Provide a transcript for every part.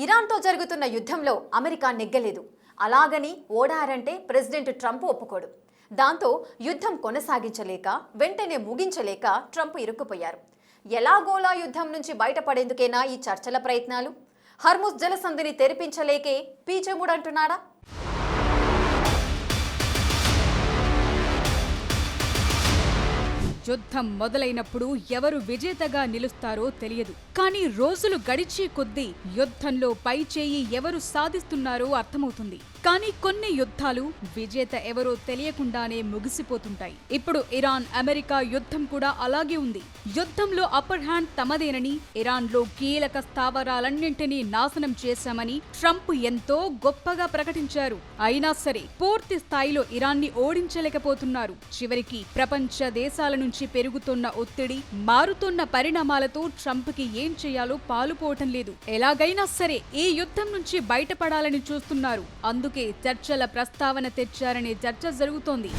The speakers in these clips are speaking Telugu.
ఇరాన్తో జరుగుతున్న యుద్ధంలో అమెరికా నెగ్గలేదు. అలాగని ఓడారంటే ప్రెసిడెంట్ ట్రంప్ ఒప్పుకోడు. దాంతో యుద్ధం కొనసాగించలేక వెంటనే ముగించలేక ట్రంప్ ఇరుక్కుపోయారు. ఎలాగోలా యుద్ధం నుంచి బయటపడేందుకేనా ఈ చర్చల ప్రయత్నాలు? హర్ముజ్ జలసంధిని తెరిపించలేకే పీచెముడంటున్నాడా? యుద్ధం మొదలైనప్పుడు ఎవరు విజేతగా నిలుస్తారో తెలియదు. కానీ రోజులు గడిచే కొద్దీ యుద్ధంలో పై చేయి ఎవరు సాధిస్తున్నారో అర్థమవుతుంది. కానీ కొన్ని యుద్ధాలు విజేత ఎవరో తెలియకుండానే ముగిసిపోతుంటాయి. ఇప్పుడు ఇరాన్ అమెరికా యుద్ధం కూడా అలాగే ఉంది. యుద్ధంలో అప్పర్ హ్యాండ్ తమదేనని, ఇరాన్లో కీలక స్థావరాలన్నింటినీ నాశనం చేశామని ట్రంప్ ఎంతో గొప్పగా ప్రకటించారు. అయినా సరే పూర్తి స్థాయిలో ఇరాన్ని ఓడించలేకపోతున్నారు. చివరికి ప్రపంచ దేశాల నుంచి పెరుగుతున్న ఒత్తిడి, మారుతున్న పరిణామాలతో ట్రంప్ కి ఏం చేయాలో పాలుపోవటం లేదు. ఎలాగైనా సరే ఈ యుద్ధం నుంచి బయటపడాలని చూస్తున్నారు. అందుకే చర్చల ప్రస్తావన తెచ్చారనే చర్చ జరుగుతోంది.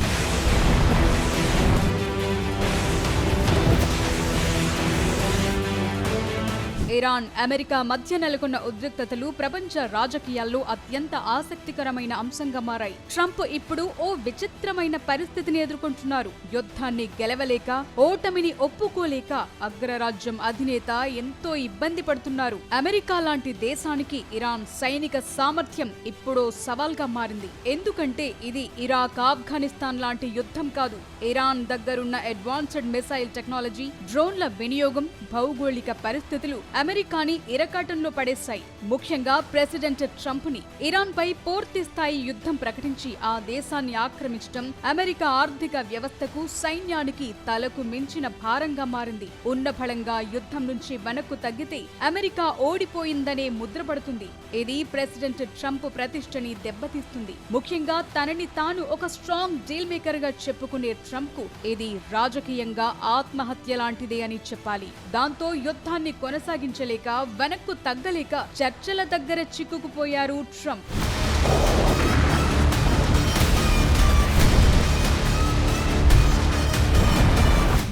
ఇరాన్ అమెరికా మధ్య నెలకొన్న ఉద్రిక్తతలు ప్రపంచ రాజకీయాల్లో అత్యంత ఆసక్తికరమైన అంశంగా మారాయి. ట్రంప్ ఇప్పుడు ఓ విచిత్రమైన పరిస్థితిని ఎదుర్కొంటున్నారు. యుద్ధాన్ని గెలవలేక, ఓటమిని ఒప్పుకోలేక అగ్రరాజ్యం అధినేత ఎంతో ఇబ్బంది పడుతున్నారు. అమెరికా లాంటి దేశానికి ఇరాన్ సైనిక సామర్థ్యం ఇప్పుడు సవాల్గా మారింది. ఎందుకంటే ఇది ఇరాక్, ఆఫ్ఘనిస్తాన్ లాంటి యుద్ధం కాదు. ఇరాన్ దగ్గరున్న అడ్వాన్స్డ్ మిసైల్ టెక్నాలజీ, డ్రోన్ల వినియోగం, భౌగోళిక పరిస్థితులు అమెరికాని ఇరకాటంలో పడేశాయి. ముఖ్యంగా ప్రెసిడెంట్ ట్రంప్ ని ఇరాన్ పై పూర్తి స్థాయి యుద్ధం ప్రకటించి ఆ దేశాన్ని ఆక్రమించడం అమెరికా ఆర్థిక వ్యవస్థకు, సైన్యానికి తలకు మించిన భారంగా మారింది. ఉన్నఫలంగా యుద్ధం నుంచి వెనక్కు తగ్గితే అమెరికా ఓడిపోయిందనే ముద్రపడుతుంది. ఇది ప్రెసిడెంట్ ట్రంప్ ప్రతిష్టని దెబ్బతీస్తుంది. ముఖ్యంగా తనని తాను ఒక స్ట్రాంగ్ డీల్ మేకర్ గా చెప్పుకునే ట్రంప్ కు ఇది రాజకీయంగా ఆత్మహత్య లాంటిదే అని చెప్పాలి. దాంతో యుద్ధాన్ని కొనసాగించలేక, వెనక్కు తగ్గలేక చర్చల దగ్గర చిక్కుకుపోయారు ట్రంప్.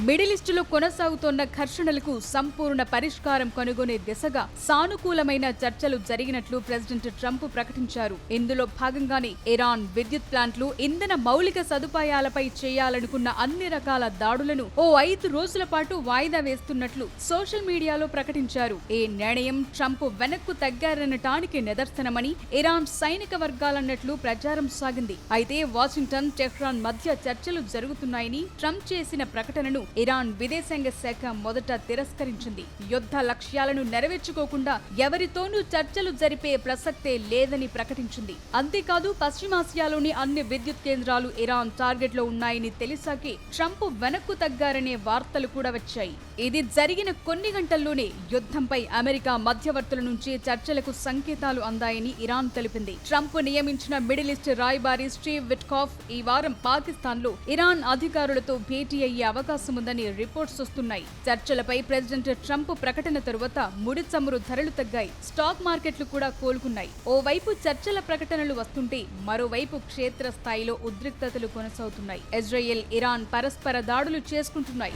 మిడిల్ ఈస్టులో కొనసాగుతోన్న ఘర్షణలకు సంపూర్ణ పరిష్కారం కనుగొనే దిశగా సానుకూలమైన చర్చలు జరిగినట్లు ప్రెసిడెంట్ ట్రంప్ ప్రకటించారు. ఇందులో భాగంగానే ఇరాన్ విద్యుత్ ప్లాంట్లు, ఇంధన మౌలిక సదుపాయాలపై చేయాలనుకున్న అన్ని రకాల దాడులను ఓ 5 రోజుల పాటు వాయిదా వేస్తున్నట్లు సోషల్ మీడియాలో ప్రకటించారు. ఈ నిర్ణయం ట్రంప్ వెనక్కు తగ్గారనటానికి నిదర్శనమని ఇరాన్ సైనిక వర్గాలన్నట్లు ప్రచారం సాగింది. అయితే వాషింగ్టన్, టెహ్రాన్ మధ్య చర్చలు జరుగుతున్నాయని ట్రంప్ చేసిన ప్రకటనను ఇరాన్ విదేశాంగ శాఖ మొదట తిరస్కరించింది. యుద్ధ లక్ష్యాలను నెరవేర్చుకోకుండా ఎవరితోనూ చర్చలు జరిపే ప్రసక్తే లేదని ప్రకటించింది. అంతేకాదు, పశ్చిమాసియాలోని అన్ని విద్యుత్ కేంద్రాలు ఇరాన్ టార్గెట్ లో ఉన్నాయని తెలిసాకే ట్రంప్ వెనక్కు తగ్గారనే వార్తలు కూడా వచ్చాయి. ఇది జరిగిన కొన్ని గంటల్లోనే యుద్ధంపై అమెరికా మధ్యవర్తుల నుంచి చర్చలకు సంకేతాలు అందాయని ఇరాన్ తెలిపింది. ట్రంప్ నియమించిన మిడిల్ ఈస్ట్ రాయబారి స్టీవ్ విట్కాఫ్ ఈ వారం పాకిస్తాన్ లో ఇరాన్ అధికారులతో భేటీ అయ్యే అవకాశం ఉందని రిపోర్ట్స్ వస్తున్నాయి. చర్చలపై ప్రెసిడెంట్ ట్రంప్ ప్రకటన తరువాత ముడి చమురు ధరలు తగ్గాయి. స్టాక్ మార్కెట్లు కూడా కోలుకున్నాయి. ఓవైపు చర్చల ప్రకటనలు వస్తుంటే మరోవైపు క్షేత్రస్థాయిలో ఉద్రిక్తతలు కొనసాగుతున్నాయి. ఇజ్రాయెల్, ఇరాన్ పరస్పర దాడులు చేసుకుంటున్నాయి.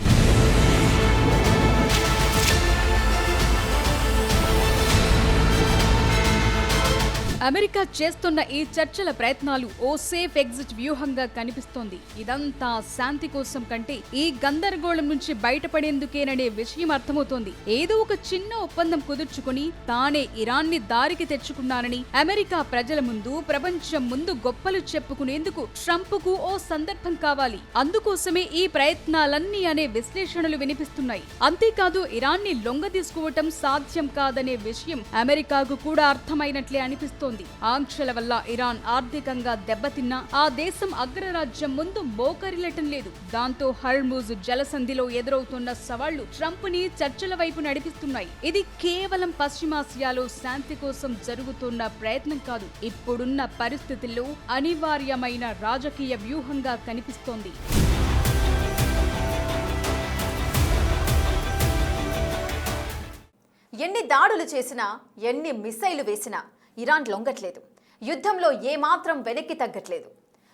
అమెరికా చేస్తున్న ఈ చర్చల ప్రయత్నాలు ఓ సేఫ్ ఎగ్జిట్ వ్యూహంగా కనిపిస్తోంది. ఇదంతా శాంతి కోసం కంటే ఈ గందరగోళం నుంచి బయటపడేందుకేననే విషయం అర్థమవుతోంది. ఏదో ఒక చిన్న ఒప్పందం కుదుర్చుకుని తానే ఇరాన్ని దారికి తెచ్చుకున్నానని అమెరికా ప్రజల ముందు, ప్రపంచం ముందు గొప్పలు చెప్పుకునేందుకు ట్రంప్ కు ఓ సందర్భం కావాలి. అందుకోసమే ఈ ప్రయత్నాలన్నీ అనే విశ్లేషణలు వినిపిస్తున్నాయి. అంతేకాదు, ఇరాన్ని లొంగదీసుకోవటం సాధ్యం కాదనే విషయం అమెరికాకు కూడా అర్థమైనట్లే అనిపిస్తోంది. ఆంక్షల వల్ల ఇరాన్ ఆర్థికంగా దెబ్బతిన్నా ఆ దేశం అగ్రరాజ్యం ముందు మోకరిల్లటం లేదు. దాంతో హర్ముజ్ జలసంధిలో ఎదురవుతున్న సవాళ్లు ట్రంప్ ని చర్చల వైపు నడిపిస్తున్నాయి. ఇది కేవలం పశ్చిమాసియాలో శాంతి కోసం జరుగుతున్న ప్రయత్నం కాదు, ఇప్పుడున్న పరిస్థితుల్లో అనివార్యమైన రాజకీయ వ్యూహంగా కనిపిస్తోంది. ఎన్ని దాడులు చేసినా, ఎన్ని మిసైలు వేసినా ఇరాన్ లొంగట్లేదు. యుద్ధంలో ఏమాత్రం వెనక్కి తగ్గట్లేదు.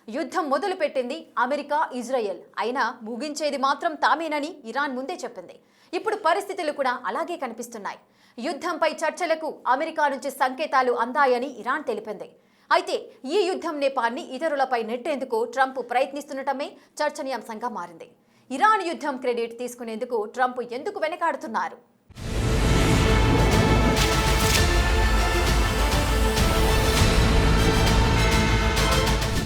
యుద్ధం మొదలుపెట్టింది అమెరికా, ఇజ్రాయెల్. అయినా ముగించేది మాత్రం తామేనని ఇరాన్ ముందే చెప్పింది. ఇప్పుడు పరిస్థితులు కూడా అలాగే కనిపిస్తున్నాయి. యుద్ధంపై చర్చలకు అమెరికా నుంచి సంకేతాలు అందాయని ఇరాన్ తెలిపింది. అయితే ఈ యుద్ధం నేపాన్ని ఇతరులపై నెట్టేందుకు ట్రంప్ ప్రయత్నిస్తుండటమే చర్చనీయాంశంగా మారింది. ఇరాన్ యుద్ధం క్రెడిట్ తీసుకునేందుకు ట్రంప్ ఎందుకు వెనకాడుతున్నారు?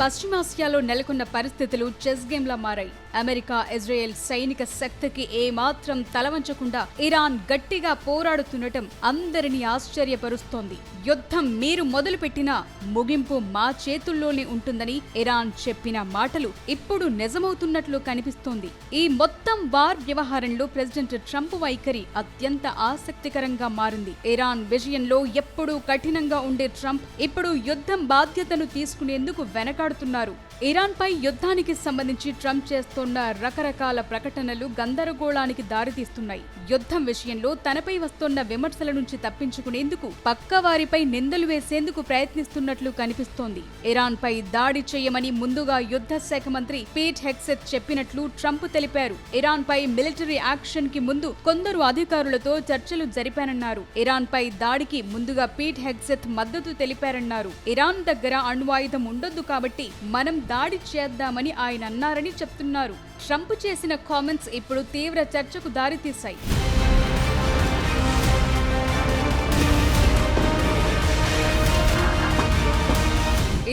పశ్చిమాసియాలో నెలకొన్న పరిస్థితులు చెస్ గేమ్లా మారాయి. అమెరికా ఇజ్రాయెల్ సైనిక శక్తికి ఏమాత్రం తలవంచకుండా ఇరాన్ గట్టిగా పోరాడుతుండటం అందరినీ ఆశ్చర్యపరుస్తోంది. యుద్ధం మీరు మొదలుపెట్టినా ముగింపు మా చేతుల్లోనే ఉంటుందని ఇరాన్ చెప్పిన మాటలు ఇప్పుడు నిజమవుతున్నట్లు కనిపిస్తోంది. ఈ మొత్తం వార్ వ్యవహారంలో ప్రెసిడెంట్ ట్రంప్ వైఖరి అత్యంత ఆసక్తికరంగా మారింది. ఇరాన్ విషయంలో ఎప్పుడూ కఠినంగా ఉండే ట్రంప్ ఇప్పుడు యుద్ధం బాధ్యతను తీసుకునేందుకు వెనకాడుతున్నారు. ఇరాన్ పై యుద్ధానికి సంబంధించి ట్రంప్ చేస్తున్న రకరకాల ప్రకటనలు గందరగోళానికి దారితీస్తున్నాయి. యుద్ధం విషయంలో తనపై వస్తున్న విమర్శల నుంచి తప్పించుకునేందుకు పక్కవారిపై నిందలు వేసేందుకు ప్రయత్నిస్తున్నట్లు కనిపిస్తోంది. ఇరాన్ పై దాడి చేయమని ముందుగా యుద్ధ శాఖ మంత్రి పీట్ హెగ్సెత్ చెప్పినట్లు ట్రంప్ తెలిపారు. ఇరాన్ పై మిలిటరీ యాక్షన్ కి ముందు కొందరు అధికారులతో చర్చలు జరిపానన్నారు. ఇరాన్ పై దాడికి ముందుగా పీట్ హెగ్సెత్ మద్దతు తెలిపారన్నారు. ఇరాన్ దగ్గర అణ్వాయుధం ఉండొద్దు కాబట్టి మనం దాడి చేద్దామని ఆయన అన్నారని చెప్తున్నారు. ట్రంప్ చేసిన కామెంట్స్ ఇప్పుడు తీవ్ర చర్చకు దారితీశాయి.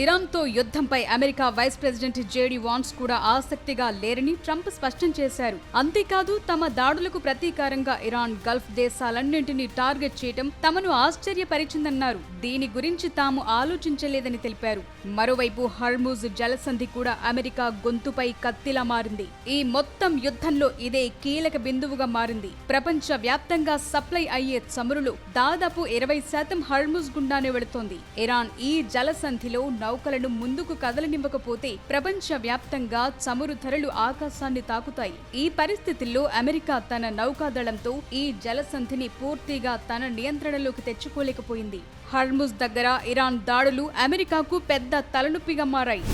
ఇరాన్తో యుద్ధంపై America vice president JD Vance కూడా ఆసక్తిగా లేరని ట్రంప్ స్పష్టం చేశారు. అంతేకాదు తమ దాడులకు ప్రతీకారంగా ఇరాన్ గల్ఫ్ దేశాలన్నింటినీ టార్గెట్ చేయడం తమను ఆశ్చర్యపరిచిందన్నారు. దీని గురించి తాము ఆలోచించలేదని తెలిపారు. మరోవైపు హర్ముజ్ జలసంధి కూడా అమెరికా గొంతుపై కత్తిలా మారింది. ఈ మొత్తం యుద్ధంలో ఇదే కీలక బిందువుగా మారింది. ప్రపంచ వ్యాప్తంగా సప్లై అయ్యే చమురులో దాదాపు 20% హర్ముజ్ గుండానే వెళుతోంది. ఇరాన్ ఈ జలసంధిలో నౌకలను ముందుకు కదలనివ్వకపోతే ప్రపంచ వ్యాప్తంగా చమురు ధరలు ఆకాశాన్ని తాకుతాయి. ఈ పరిస్థితుల్లో అమెరికా తన నౌకాదళంతో ఈ జలసంధిని పూర్తిగా తన నియంత్రణలోకి తెచ్చుకోలేకపోయింది. హర్ముజ్ దగ్గర ఇరాన్ దాడులు అమెరికాకు పెద్ద తలనొప్పిగా మారాయి.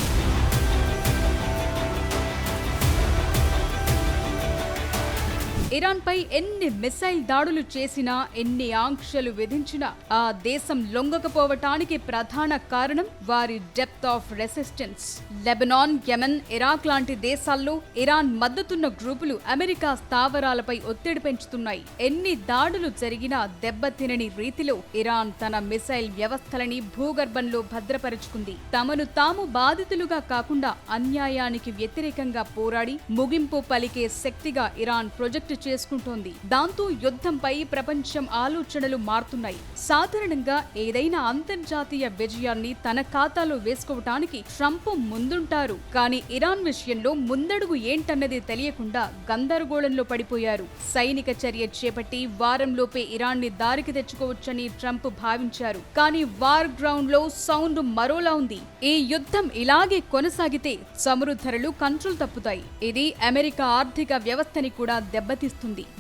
ఇరాన్ పై ఎన్ని మిసైల్ దాడులు చేసినా, ఎన్ని ఆంక్షలు విధించినా ఆ దేశం లొంగకపోవటానికి ప్రధాన కారణం వారి depth of resistance. Lebanon, Yemen, Iraq లాంటి దేశాల్లో ఇరాన్ మద్దతున్న గ్రూపులు అమెరికా స్థావరాలపై ఒత్తిడి పెంచుతున్నాయి. ఎన్ని దాడులు జరిగినా దెబ్బతినని రీతిలో ఇరాన్ తన మిసైల్ వ్యవస్థలని భూగర్భంలో భద్రపరుచుకుంది. తమను తాము బాధితులుగా కాకుండా అన్యాయానికి వ్యతిరేకంగా పోరాడి ముగింపు పలికే శక్తిగా ఇరాన్ ప్రొజెక్టు చేసుకుంటోంది. దాంతో యుద్ధంపై ప్రపంచం ఆలోచనలు మారుతున్నాయి. సాధారణంగా ఏదైనా అంతర్జాతీయ విజయాన్ని తన ఖాతాలో వేసుకోవటానికి ట్రంప్ ముందుంటారు. కానీ ఇరాన్ విషయంలో ముందడుగు ఏంటన్నది తెలియకుండా గందరగోళంలో పడిపోయారు. సైనిక చర్య చేపట్టి వారంలోపే ఇరాన్ ని దారికి తెచ్చుకోవచ్చని ట్రంప్ భావించారు. కానీ వార్ గ్రౌండ్ లో సౌండ్ మరోలా ఉంది. ఈ యుద్ధం ఇలాగే కొనసాగితే చమురు ధరలు కంట్రోల్ తప్పుతాయి. ఇది అమెరికా ఆర్థిక వ్యవస్థని కూడా దెబ్బతీస్తుంది.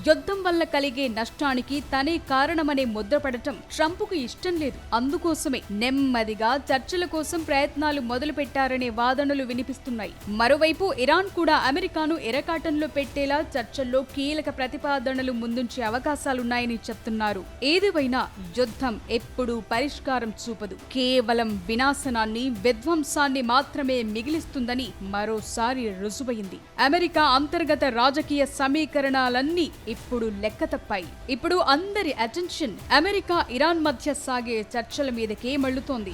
యుద్ధం వల్ల కలిగే నష్టానికి తనే కారణమనే ముద్రపడటం ట్రంప్కు ఇష్టం లేదు. అందుకోసమే నెమ్మదిగా చర్చల కోసం ప్రయత్నాలు మొదలు పెట్టారనే వాదనలు వినిపిస్తున్నాయి. మరోవైపు ఇరాన్ కూడా అమెరికాను ఎరకాటంలో పెట్టేలా చర్చల్లో కీలక ప్రతిపాదనలు ముందుంచే అవకాశాలున్నాయని చెప్తున్నారు. ఏదేవైనా యుద్ధం ఎప్పుడూ పరిష్కారం చూపదు. కేవలం వినాశనాన్ని, విధ్వంసాన్ని మాత్రమే మిగిలిస్తుందని మరోసారి రుజువైంది. అమెరికా అంతర్గత రాజకీయ సమీకరణాలన్నీ ఇప్పుడు లెక్క తప్పాయి. ఇప్పుడు అందరి అటెన్షన్ అమెరికా, ఇరాన్ మధ్య సాగే చర్చల మీదకే మళ్లుతోంది.